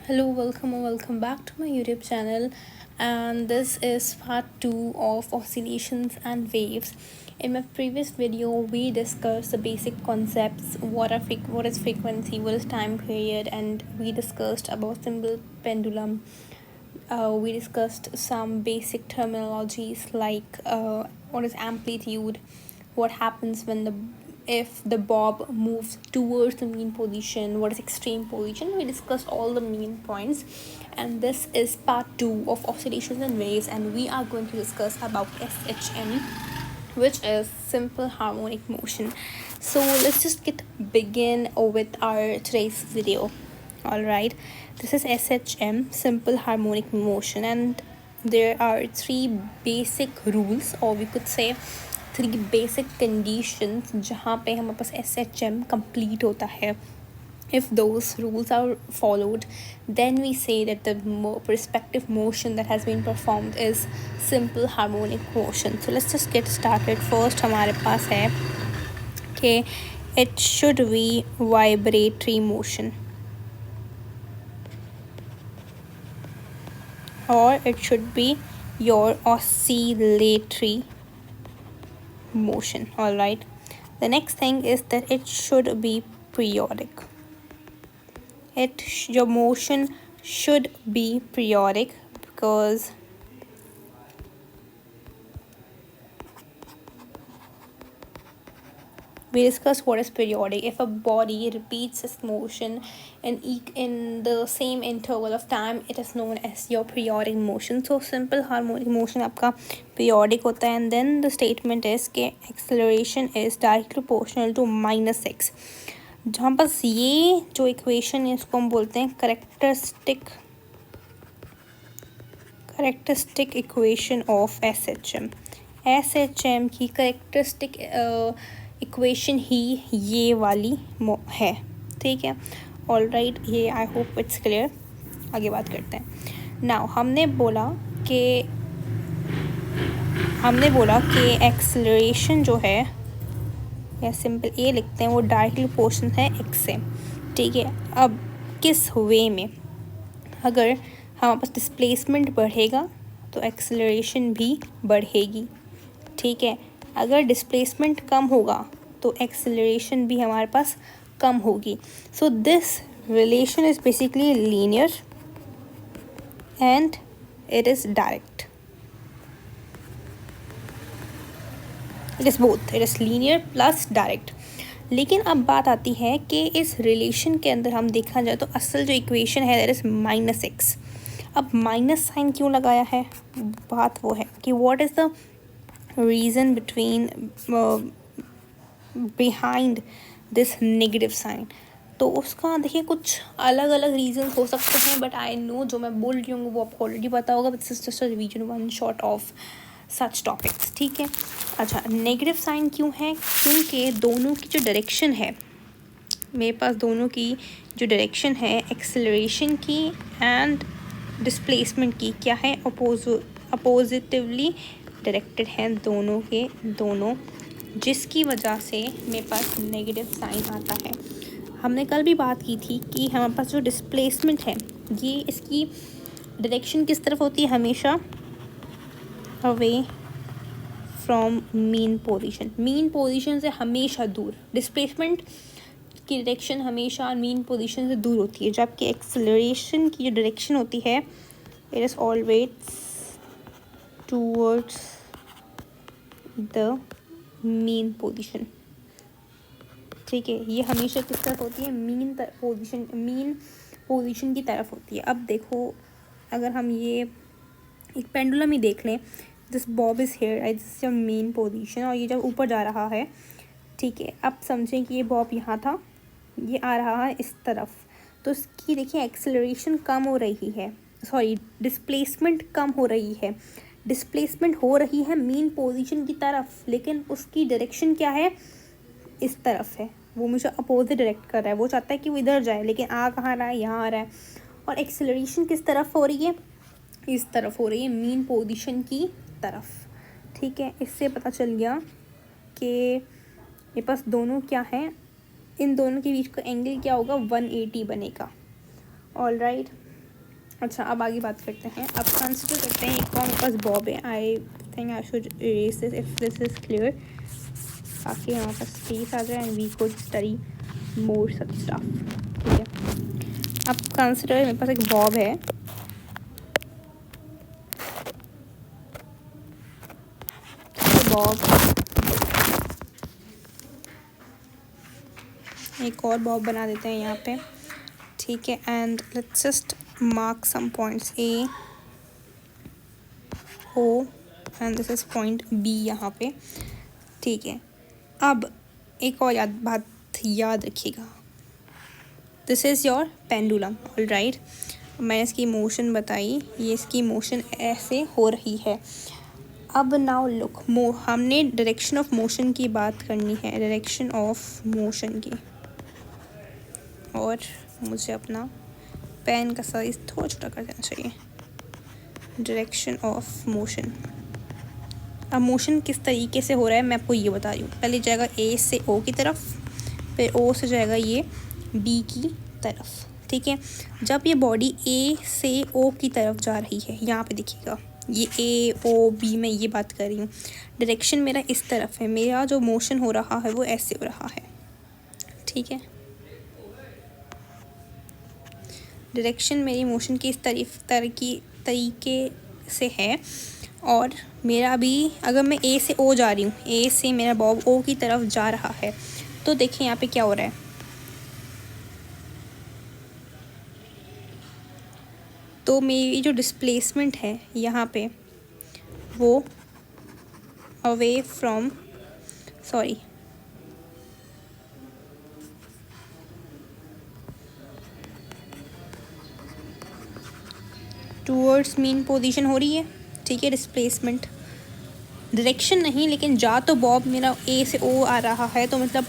Hello, welcome or welcome back to my YouTube channel, and this is part 2 of oscillations and waves. In my previous video, we discussed the basic concepts, what is frequency, what is time period, and we discussed about simple pendulum. We discussed some basic terminologies like what is amplitude, what happens when if the bob moves towards the mean position, what is extreme position. We discussed all the main points, and this is part 2 of oscillations and waves, and we are going to discuss about SHM, which is simple harmonic motion. So let's just begin with our today's video. All right, this is SHM, simple harmonic motion, and there are three basic rules, or we could say three basic conditions जहाँ पे हमारे पास SHM complete होता है. If those rules are followed, then we say that the respective motion that has been performed is simple harmonic motion. So let's just get started. First हमारे पास है कि it should be vibratory motion, or it should be your oscillatory motion. All right, the next thing is that it should be periodic. Your motion should be periodic because we discussed what is periodic. If a body repeats its motion in the same interval of time, it is known as your periodic motion. So simple harmonic motion आपका periodic होता है. And then the statement is कि acceleration is directly proportional to -x. जहाँ बस ये जो equation है इसको हम बोलते हैं करेक्टरिस्टिक इक्वेशन ऑफ SHM की करेक्टरिस्टिक इक्वेशन ही ये वाली है. ठीक है, ऑल राइट, ये आई होप इट्स क्लियर. आगे बात करते हैं. नाउ हमने बोला कि एक्सेलरेशन जो है, या सिंपल ए लिखते हैं, वो डायरेक्टली प्रोपोर्शनल है x से. ठीक है, अब किस वे में? अगर हमारे पास डिस्प्लेसमेंट बढ़ेगा तो एक्सेलरेशन भी बढ़ेगी. ठीक है, अगर डिस्प्लेसमेंट कम होगा तो एक्सेलरेशन भी हमारे पास कम होगी. So this relation is basically linear and it is direct. It is both, it is linear plus direct. लेकिन अब बात आती है कि इस रिलेशन के अंदर हम देखा जाए तो असल जो इक्वेशन है दैट इज़ -x. अब माइनस साइन क्यों लगाया है? बात वो है कि what is the reason behind this negative sign. तो उसका देखिए कुछ अलग अलग रीज़न हो सकते हैं, बट आई नो जो मैं बोल रही हूँ वो आपको ऑलरेडी पता होगा. This is just a revision one shot of such topics. ठीक है, अच्छा, नेगेटिव साइन क्यों है? क्योंकि दोनों की जो डायरेक्शन है, मेरे पास दोनों की जो डायरेक्शन है एक्सेलरेशन की एंड डिस्प्लेसमेंट की, क्या है? अपोजिटिवली डायरेक्टेड हैं दोनों के दोनों, जिसकी वजह से मेरे पास नेगेटिव साइन आता है. हमने कल भी बात की थी कि हमारे पास जो डिस्प्लेसमेंट है, ये इसकी डायरेक्शन किस तरफ होती है? हमेशा अवे फ्रॉम मीन पोजीशन से हमेशा दूर. डिस्प्लेसमेंट की डायरेक्शन हमेशा मीन पोजीशन से दूर होती है, जबकि एक्सेलरेशन की जो डायरेक्शन होती है it is always towards the mean position. ठीक है, ये हमेशा किस तरफ होती है? मीन पोजीशन की तरफ होती है. अब देखो, अगर हम ये एक पेंडुलम ही देख लें, this Bob is here, this is your main position, और ये जब ऊपर जा रहा है, ठीक है, अब समझें कि ये बॉब यहाँ था, ये आ रहा है इस तरफ, तो इसकी देखिए एक्सेलरेशन कम हो रही है, सॉरी डिस्प्लेसमेंट कम हो रही है. डिस्प्लेसमेंट हो रही है मीन पोजीशन की तरफ, लेकिन उसकी डायरेक्शन क्या है? इस तरफ है. वो मुझे अपोजिट डायरेक्ट कर रहा है, वो चाहता है कि वो इधर जाए, लेकिन आ कहाँ रहा है? यहाँ आ रहा है. और एक्सेलरेशन किस तरफ हो रही है? इस तरफ हो रही है, मीन पोजीशन की तरफ. ठीक है, इससे पता चल गया कि मेरे पास दोनों क्या हैं, इन दोनों के बीच का एंगल क्या होगा? 180 बनेगा. ऑल राइट, अच्छा, अब आगे बात करते हैं। अब कंसिडर करते हैं एक और मेरे पास बॉब है। I think I should erase this if this is clear, ताकि हमारे पास स्पेस आ जाए and we could study more such stuff. ठीक है, अब कंसिडर मेरे पास एक बॉब है। बॉब, एक और बॉब बना देते हैं यहाँ पे। ठीक है, and let's just mark some points A O and this is point B यहाँ पे। ठीक है, अब एक और बात याद रखिएगा, this is your pendulum. All right, मैंने इसकी मोशन बताई, ये इसकी मोशन ऐसे हो रही है। अब नाउ लुक, हमने डायरेक्शन ऑफ मोशन की बात करनी है, डायरेक्शन ऑफ मोशन की। और मुझे अपना पेन का साइज थोड़ा छोटा कर देना चाहिए। डायरेक्शन ऑफ मोशन, अब मोशन किस तरीके से हो रहा है मैं आपको ये बता रही हूँ। पहले जाएगा ए से ओ की तरफ, फिर ओ से जाएगा ये बी की तरफ। ठीक है, जब ये बॉडी ए से ओ की तरफ जा रही है, यहाँ पे देखिएगा ये ए ओ बी, मैं ये बात कर रही हूँ, डायरेक्शन मेरा इस तरफ है, मेरा जो मोशन हो रहा है वो ऐसे हो रहा है। ठीक है, डायरेक्शन मेरी मोशन की इस तरीके से है। और मेरा अभी अगर मैं ए से ओ जा रही हूँ, ए से मेरा बॉब ओ की तरफ जा रहा है, तो देखिए यहाँ पे क्या हो रहा है। तो मेरी जो डिस्प्लेसमेंट है यहाँ पे वो away from towards mean position हो रही है। ठीक है, डिस्प्लेसमेंट डायरेक्शन नहीं, लेकिन जा तो बॉब मेरा ए से ओ आ रहा है, तो मतलब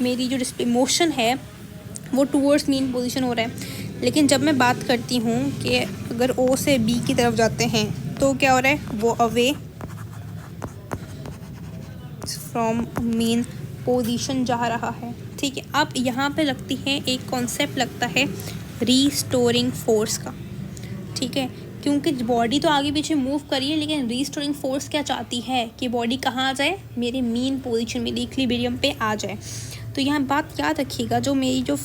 मेरी जो मोशन है वो टूवर्ड्स मीन पोजीशन हो रहा है। लेकिन जब मैं बात करती हूँ कि अगर ओ से बी की तरफ जाते हैं तो क्या हो रहा है, वो अवे फ्रॉम मेन पोजीशन जा रहा है। ठीक है, अब यहाँ पे लगती है एक कॉन्सेप्ट लगता है रीस्टोरिंग फोर्स का। ठीक है, क्योंकि बॉडी तो आगे पीछे मूव करिए, लेकिन रीस्टोरिंग फोर्स क्या चाहती है कि बॉडी कहाँ आ जाए, मेरे मीन पोजीशन, मेरे इक्विलिब्रियम पे आ जाए। तो यहाँ बात याद रखिएगा, जो मेरी जो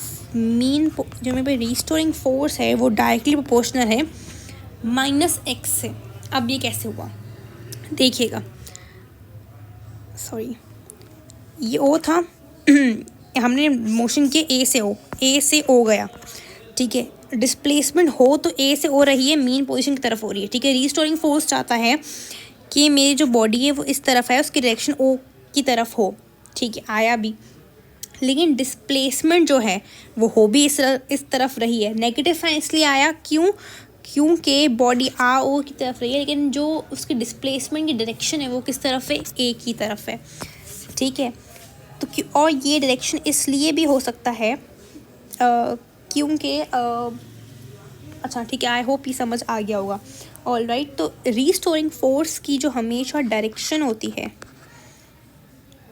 मेरे रीस्टोरिंग फोर्स है वो डायरेक्टली प्रोपोर्शनल है -x से। अब ये कैसे हुआ देखिएगा, सॉरी ये ओ था हमने मोशन किया ए से ओ गया। ठीक है, डिस्प्लेसमेंट हो तो ए से ओ रही है, मीन पोजीशन की तरफ हो रही है। ठीक है, रीस्टोरिंग फोर्स चाहता है कि मेरी जो बॉडी है वो इस तरफ है, उसकी डायरेक्शन ओ की तरफ हो। ठीक है, आया भी, लेकिन डिस्प्लेसमेंट जो है वो हो भी इस तरफ रही है। नेगेटिव साइन इसलिए आया क्योंकि बॉडी आ ओ की तरफ रही है, लेकिन जो उसकी डिस्प्लेसमेंट की डायरेक्शन है वो किस तरफ है, ए की तरफ है। ठीक है, तो और ये डायरेक्शन इसलिए भी हो सकता है क्योंकि अच्छा ठीक है, आई होप ये समझ आ गया होगा। ऑल राइट, तो रीस्टोरिंग फोर्स की जो हमेशा डायरेक्शन होती है,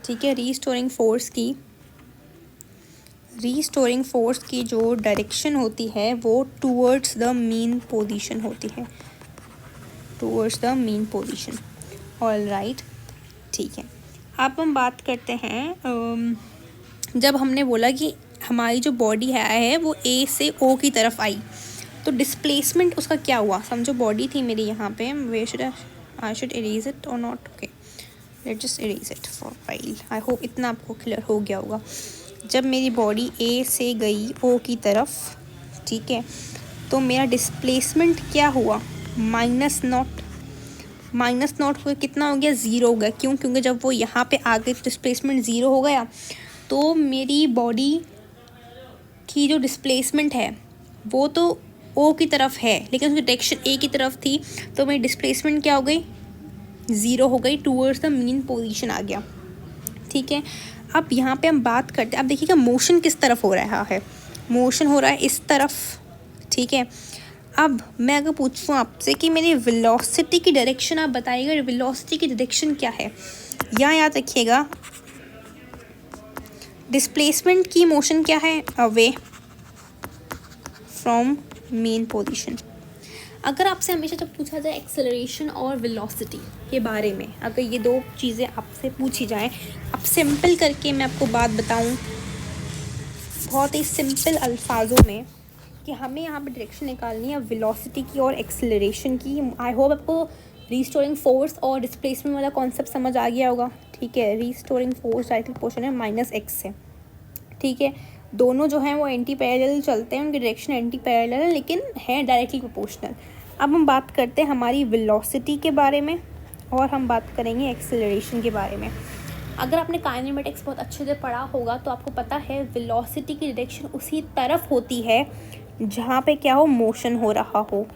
ठीक है, रीस्टोरिंग फोर्स की जो डायरेक्शन होती है वो टूवर्ड्स द मीन पोजीशन होती है, towards the mean position. All right, ठीक है, अब हम बात करते हैं जब हमने बोला कि हमारी जो बॉडी है वो ए से ओ की तरफ आई, तो डिस्प्लेसमेंट उसका क्या हुआ। समझो बॉडी थी मेरी यहाँ पे, आई शुड इरेज इट और not, okay let's just erase it for file. I hope इतना आपको क्लियर हो गया होगा। जब मेरी बॉडी ए से गई ओ की तरफ, ठीक है, तो मेरा डिस्प्लेसमेंट क्या हुआ, -0 हुआ, कितना हो गया, 0 हो गया। क्योंकि जब वो यहाँ पे आ गई डिस्प्लेसमेंट 0 हो गया, तो मेरी बॉडी की जो डिस्प्लेसमेंट है वो तो ओ की तरफ है, लेकिन उसकी डायरेक्शन ए की तरफ थी, तो मेरी डिस्प्लेसमेंट क्या हो गई, 0 हो गई, टूवर्ड्स द मीन पोजीशन आ गया। ठीक है, अब यहाँ पे हम बात करते हैं, अब देखिएगा मोशन किस तरफ हो रहा है, मोशन हो रहा है इस तरफ। ठीक है, अब मैं अगर पूछूँ आपसे कि मेरी वेलोसिटी की डायरेक्शन आप बताइएगा, वेलोसिटी की डायरेक्शन क्या है। यहाँ याद रखिएगा डिस्प्लेसमेंट की मोशन क्या है, अवे फ्रॉम मेन पोजीशन। अगर आपसे हमेशा जब पूछा जाए एक्सेलरेशन और वेलोसिटी के बारे में, अगर ये दो चीज़ें आपसे पूछी जाएं, अब सिंपल करके मैं आपको बात बताऊं बहुत ही सिंपल अल्फाजों में कि हमें यहाँ पे डायरेक्शन निकालनी है वेलोसिटी की और एक्सेलरेशन की। आई होप आपको रीस्टोरिंग फोर्स और डिस्प्लेसमेंट वाला कॉन्सेप्ट समझ आ गया होगा। ठीक है, रीस्टोरिंग फोर्स डायरेक्टली प्रोपोर्शनल है माइनस एक्स से। ठीक है, दोनों जो हैं वो एंटी पैरेलल चलते हैं, उनकी डायरेक्शन एंटी पैरेलल है लेकिन है डायरेक्टली प्रोपोर्शनल। अब हम बात करते हैं हमारी वेलोसिटी के बारे में और हम बात करेंगे एक्सेलरेशन के बारे में। अगर आपने काइनेमेटिक्स बहुत अच्छे से पढ़ा होगा तो आपको पता है वेलोसिटी की डायरेक्शन उसी तरफ होती है जहाँ पे क्या हो, मोशन हो रहा हो।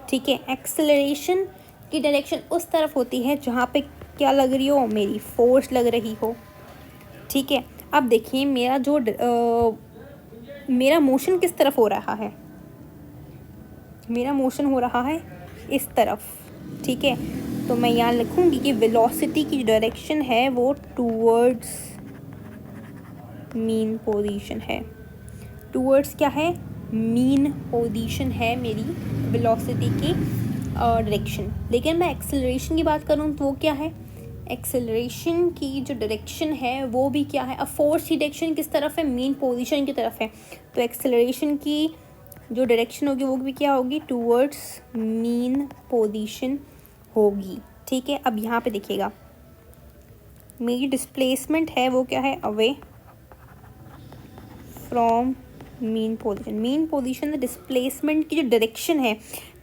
ठीक है, एक्सेलरेशन की डायरेक्शन उस तरफ होती है जहाँ पे क्या लग रही हो, मेरी फोर्स लग रही हो। ठीक है, अब देखिए मेरा मोशन किस तरफ हो रहा है, मेरा मोशन हो रहा है इस तरफ। ठीक है, तो मैं यहाँ लिखूँगी कि वेलोसिटी की डायरेक्शन है वो टूवर्ड्स मीन पोजीशन है। टूवर्ड्स क्या है, मीन पोजीशन है मेरी वेलोसिटी की डायरेक्शन। लेकिन मैं एक्सेलरेशन की बात करूँ तो वो क्या है, एक्सेलरेशन की जो डायरेक्शन है वो भी क्या है, अब फोर्स की डायरेक्शन किस तरफ है, मीन पोजीशन की तरफ है, तो एक्सेलरेशन की जो डायरेक्शन होगी वो भी क्या होगी, टूवर्ड्स मीन पोजीशन होगी। ठीक है, अब यहाँ पे देखिएगा मेरी डिस्प्लेसमेंट है वो क्या है, away from mean position. Mean position displacement की जो डायरेक्शन है,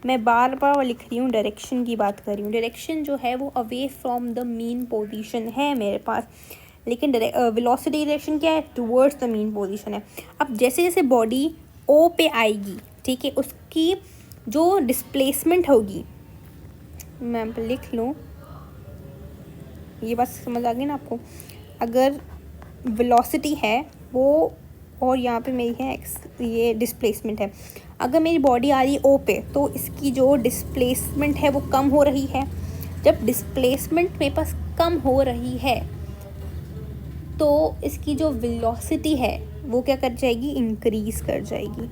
मैं बार बार लिख रही हूँ, डायरेक्शन की बात कर रही हूँ, डायरेक्शन जो है वो away from the mean position है मेरे पास, लेकिन वेलोसिटी डायरेक्शन क्या है, टुवर्ड्स द मीन पोजीशन है। अब जैसे जैसे बॉडी ओ पे आएगी, ठीक है, उसकी जो डिस्प्लेसमेंट होगी, मैं लिख लूँ, ये बात समझ आ गई ना आपको। अगर वेलोसिटी है वो और यहाँ पे मेरी है एक्स, ये डिस्प्लेसमेंट है। अगर मेरी बॉडी आ रही है ओ पे तो इसकी जो डिस्प्लेसमेंट है वो कम हो रही है। जब डिस्प्लेसमेंट मेरे पास कम हो रही है तो इसकी जो वेलोसिटी है वो क्या कर जाएगी, इंक्रीज़ कर जाएगी।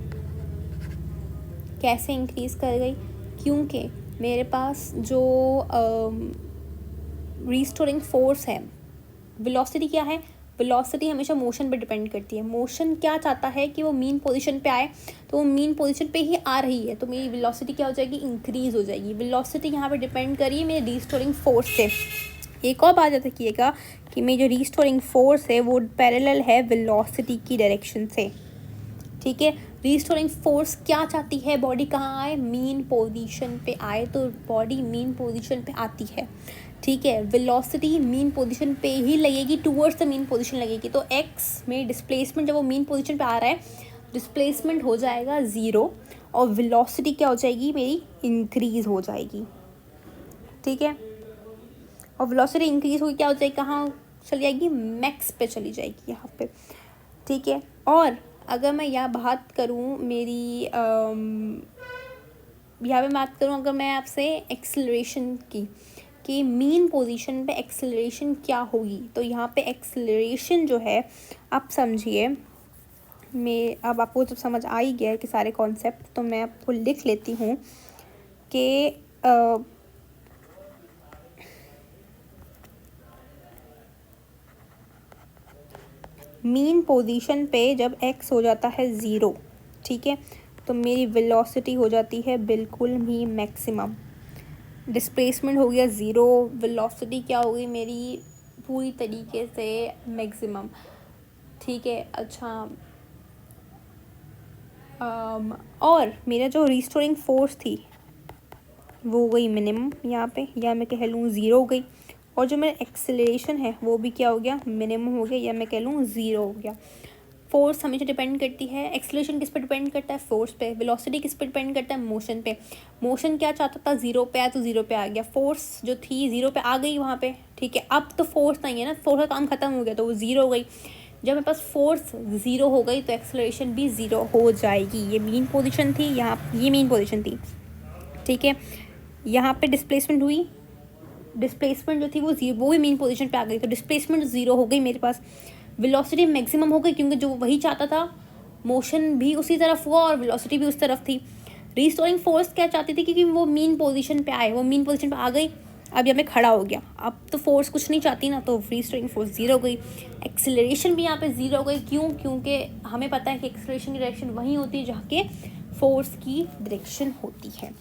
कैसे इंक्रीज़ कर गई, क्योंकि मेरे पास जो रीस्टोरिंग फोर्स है, वेलोसिटी क्या है, वेलोसिटी हमेशा मोशन पे डिपेंड करती है। मोशन क्या चाहता है कि वो मीन पोजीशन पे आए, तो वो मीन पोजीशन पे ही आ रही है, तो मेरी वेलोसिटी क्या हो जाएगी, इंक्रीज़ हो जाएगी। वेलोसिटी यहाँ पे डिपेंड करिए मेरे रीस्टोरिंग फोर्स से। एक और बात याद रखिएगा कि मेरी जो रीस्टोरिंग फोर्स है वो पैरेलल है वेलोसिटी की डायरेक्शन से। ठीक है, रीस्टोरिंग फोर्स क्या चाहती है, बॉडी कहाँ आए, मीन पोजीशन पे आए, तो बॉडी मीन पोजीशन पे आती है। ठीक है, वेलोसिटी मीन पोजीशन पे ही लगेगी, टूवर्ड्स द मीन पोजीशन लगेगी, तो एक्स में डिस्प्लेसमेंट जब वो मीन पोजीशन पे आ रहा है, डिस्प्लेसमेंट हो जाएगा 0 और वेलोसिटी क्या हो जाएगी, मेरी इंक्रीज़ हो जाएगी। ठीक है, और वेलोसिटी इंक्रीज़ होगी क्या हो जाएगी, कहाँ चली जाएगी, मैक्स पे चली जाएगी यहाँ पे। ठीक है, और अगर मैं यहाँ बात करूँ मेरी यहाँ पे बात करूँ अगर मैं आपसे एक्सेलरेशन की, कि मीन पोजीशन पे एक्सेलरेशन क्या होगी, तो यहाँ पे एक्सेलरेशन जो है, आप समझिए, मैं अब आपको जब समझ आ ही गया है कि सारे कॉन्सेप्ट, तो मैं आपको लिख लेती हूँ कि मीन पोजीशन पे जब x हो जाता है 0, ठीक है, तो मेरी वेलोसिटी हो जाती है बिल्कुल ही मैक्सिमम। डिस्प्लेसमेंट हो गया 0, वेलोसिटी क्या होगी मेरी पूरी तरीके से मैक्सिमम। ठीक है, अच्छा, और मेरा जो रीस्टोरिंग फोर्स थी वो हो गई मिनिमम यहाँ पे, या मैं कह लूँ 0 हो गई, और जो मेरा एक्सेलरेशन है वो भी क्या हो गया, मिनिमम हो गया, या मैं कह लूँ 0 हो गया। फोर्स हमेशा डिपेंड करती है, एक्सेलरेशन किस पे डिपेंड करता है, फोर्स पे। वेलोसिटी किस पे डिपेंड करता है, मोशन पे। मोशन क्या चाहता था, 0 पे आया तो 0 पे आ गया, फोर्स जो थी 0 पे आ गई वहाँ पे। ठीक है, अब तो फोर्स नहीं है ना, फोर्स का काम खत्म हो गया तो वो 0 हो गई। जब मेरे पास फोर्स 0 हो गई तो एक्सेलरेशन भी 0 हो जाएगी। ये मीन पोजीशन थी, यहाँ ये मीन पोजीशन थी। ठीक है, यहाँ पे डिस्प्लेसमेंट हुई, डिस्प्लेसमेंट जो थी वो भी मीन पोजीशन पे आ गई, तो डिस्प्लेसमेंट 0 हो गई मेरे पास। वेलोसिटी मैक्सिमम हो गई क्योंकि जो वही चाहता था, मोशन भी उसी तरफ हुआ और वेलोसिटी भी उस तरफ थी। रिस्टोरिंग फोर्स क्या चाहती थी, क्योंकि वो मीन पोजीशन पे आए, वो मीन पोजीशन पे आ गई, अब यहाँ पे खड़ा हो गया, अब तो फोर्स कुछ नहीं चाहती ना, तो रिस्टोरिंग फोर्स जीरो हो गई। एक्सेलरेशन भी यहाँ पे जीरो हो गई, क्यों? क्योंकि हमें पता है कि एक्सेलरेशन की डायरेक्शन वहीं होती है जहाँ के फोर्स की डायरेक्शन होती है।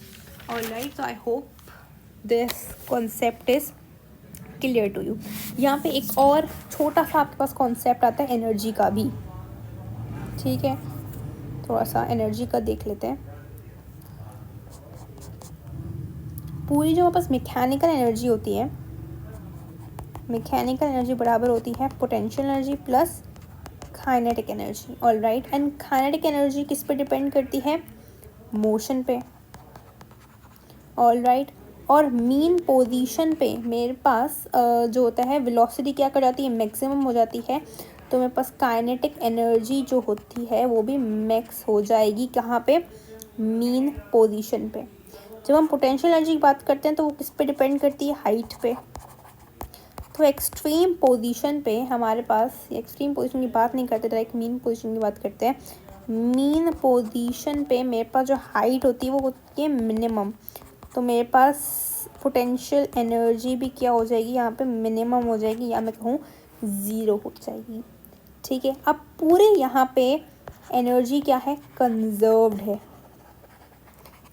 Alright, so I hope this concept is clear to you. यहाँ पे एक और छोटा सा आपके पास कॉन्सेप्ट आता है एनर्जी का भी, ठीक है, थोड़ा सा एनर्जी का देख लेते हैं। पूरी जो हमारे पास मैकेनिकल एनर्जी होती है, मैकेनिकल एनर्जी बराबर होती है potential energy plus kinetic energy. Alright, and kinetic energy किस पे डिपेंड करती है? मोशन पे। ऑलराइट, और मीन पोजीशन पे मेरे पास जो होता है वेलोसिटी क्या कर जाती है? मैक्सिमम हो जाती है, तो मेरे पास काइनेटिक एनर्जी जो होती है वो भी मैक्स हो जाएगी। कहाँ पे? मीन पोजीशन पे। जब हम पोटेंशियल एनर्जी की बात करते हैं तो वो किस पे डिपेंड करती है? हाइट पे। तो एक्सट्रीम पोजीशन पे हमारे पास, एक्सट्रीम पोजीशन की बात नहीं करते, डायरेक्ट मीन पोजीशन की बात करते हैं। मीन पोजीशन पे मेरे पास जो हाइट होती है वो होती है मिनिमम, तो मेरे पास पोटेंशियल एनर्जी भी क्या हो जाएगी? यहाँ पे मिनिमम हो जाएगी, या मैं कहूँ ज़ीरो हो जाएगी। ठीक है, अब पूरे यहाँ पे एनर्जी क्या है? कंजर्व्ड है।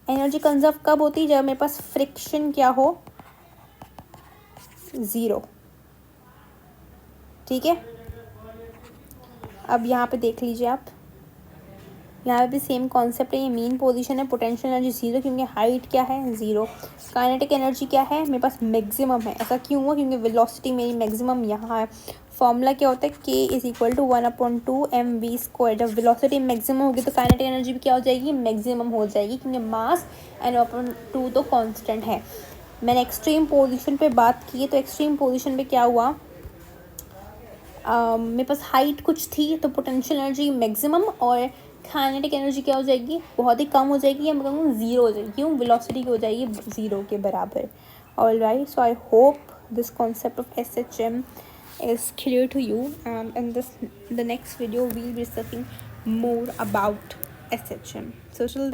एनर्जी कंजर्व कब होती है? जब मेरे पास फ्रिक्शन क्या हो? ज़ीरो। ठीक है, अब यहाँ पे देख लीजिए आप, यहाँ पे भी सेम कॉन्सेप्ट है। ये मीन पोजीशन है, पोटेंशियल एनर्जी ज़ीरो, क्योंकि हाइट क्या है? ज़ीरो। काइनेटिक एनर्जी क्या है? मेरे पास मैक्सिमम है। ऐसा क्यों हुआ? क्योंकि वेलोसिटी मेरी मैक्सिमम यहाँ है। फॉर्मूला क्या होता है? K is equal to 1/2 mv²। जब वेलोसिटी मैक्सिमम होगी तो काइनेटिक एनर्जी भी क्या हो जाएगी? मैक्सिमम हो जाएगी, क्योंकि मास n/2 तो कांस्टेंट है। मैंने एक्सट्रीम पोजीशन पे बात की, तो एक्सट्रीम पोजीशन पे क्या हुआ? मेरे पास हाइट कुछ थी, तो पोटेंशियल एनर्जी मैक्सिमम, और काइनेटिक एनर्जी क्या हो जाएगी? बहुत ही कम हो जाएगी, या मैं कहूँ ज़ीरो हो जाएगी। क्यों? वेलोसिटी की हो जाएगी ज़ीरो के बराबर। Alright, so I hope this concept of SHM is clear to you, and in the next video we'll be discussing more about SHM. So till